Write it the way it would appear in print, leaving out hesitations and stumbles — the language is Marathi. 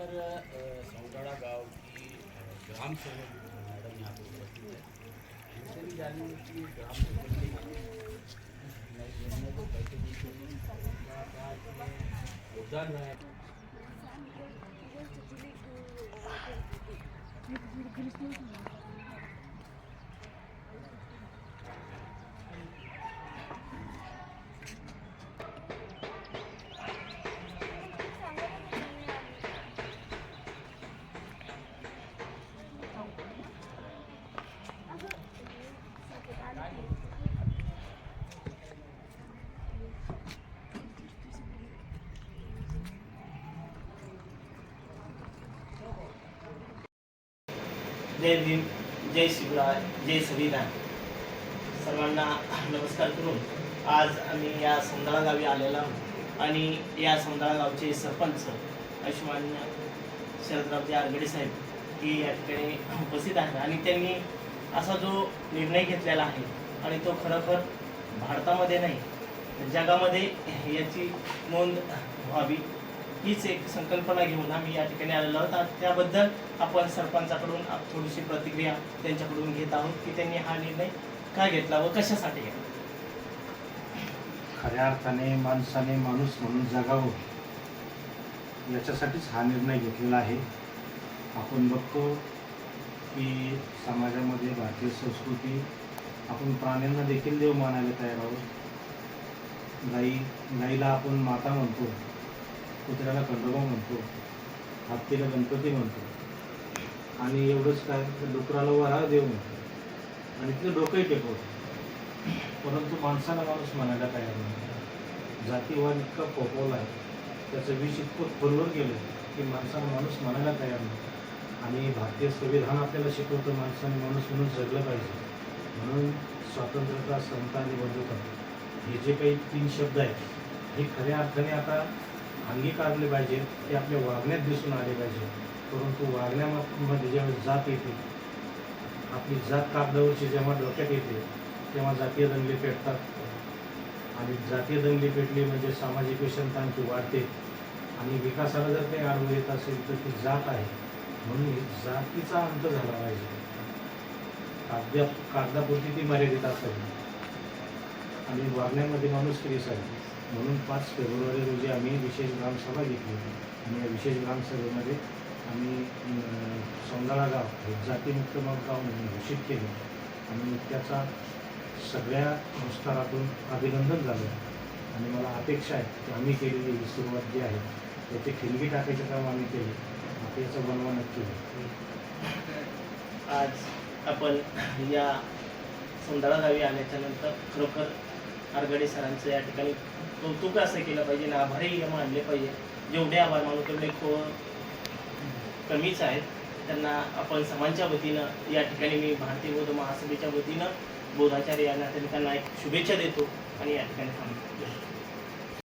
नंबर सौंदड़ा गांव की ग्राम सेवक मैडम यहाँ पर उपस्थित है। इनसे भी जानेंगे कि ग्राम सेवक के नाते इस नई योजना को कैसे देखते हैं, क्या इसमें योगदान रहा है। जय भीम, जय शिवराय, जय संविधान. सर्वांना नमस्कार करून आज आम्ही या सौंदळा गावी आलेलो आहोत आणि या सौंदळा गावचे सरपंच आयुष्यमान्य शरदरावजी आरगडे साहेब ही या ठिकाणी उपस्थित आहेत आणि त्यांनी असा जो निर्णय घेतलेला आहे आणि तो खरोखर भारतामध्ये नाही जगामध्ये याची नोंद व्हावी हीच एक संकल्पना घेऊन आम्ही या ठिकाणी आलेलो आहोत. त्याबद्दल आपण सरपंचाकडून थोडीशी प्रतिक्रिया त्यांच्याकडून घेत आहोत की त्यांनी हा निर्णय का घेतला व कशासाठी घेतला. खऱ्या अर्थाने माणसाने माणूस म्हणून जगावं याच्यासाठीच हा निर्णय घेतलेला आहे. आपण बघतो की समाजामध्ये भारतीय संस्कृती आपण प्राण्यांना देखील देव मानायला तयार आहोत. गाईला आपण माता म्हणतो, कुत्र्याला खंडोबा म्हणतो, हत्तीला गणपती म्हणतो आणि एवढंच काय डुकराला वराळ देव म्हणतो आणि तिथं डोकंही टेकवतो. परंतु माणसाला माणूस म्हणायला तयार नाही. जातीवाद इतका फोफवला आहे, त्याचं विष इतकं खोलवर गेलं की माणसाला माणूस म्हणायला तयार नाही. आणि भारतीय संविधान आपल्याला शिकवतं माणसाने माणूस म्हणून जगलं पाहिजे. म्हणून स्वातंत्र्यता, समता आणि बंधुता हे जे काही 3 शब्द आहेत हे खऱ्या अर्थाने आता अंगीकारले पाहिजे, ते आपल्या वागण्यात दिसून आले पाहिजे. परंतु वागण्यामध्ये जेव्हा जात येते, आपली जात कागदावरची जेव्हा डोक्यात येते तेव्हा जातीय दंगली पेटतात आणि जातीय दंगली पेटली म्हणजे सामाजिक विषमता आणखी वाढते आणि विकासाला जर काही आडवं येत असेल तर ती जात आहे. म्हणून जातीचा अंत झाला पाहिजे. कागदापुरती ती मर्यादित असावी आणि वागण्यामध्ये माणूस दिसावी. म्हणून 5 फेब्रुवारी रोजी आम्ही विशेष ग्रामसभा घेतली आणि या विशेष ग्रामसभेमध्ये आम्ही सौंदळा गाव हे जातीमुक्त गाव म्हणून घोषित केले आणि त्याचा सगळ्या स्तरातून अभिनंदन झालं. आणि मला अपेक्षा आहे की आम्ही केलेली ही सुरुवात जी आहे त्याचे ठिणगी टाकायचं काम आम्ही केले. आता याचा बनवा नक्की होईल. आज आपण या सौंदळा गावी आल्याच्या नंतर खरोखर आरगडे सरांचं या ठिकाणी कौतुक असं केलं पाहिजे ना, आभारही मानले पाहिजे. जेवढे आभार मानू तेवढे कमीच आहेत. त्यांना आपण समाजाच्या वतीनं या ठिकाणी मी भारतीय बौद्ध महासभेच्या वतीनं बौद्धाचार्य यांना त्यांना एक शुभेच्छा देतो आणि या ठिकाणी थांबतो.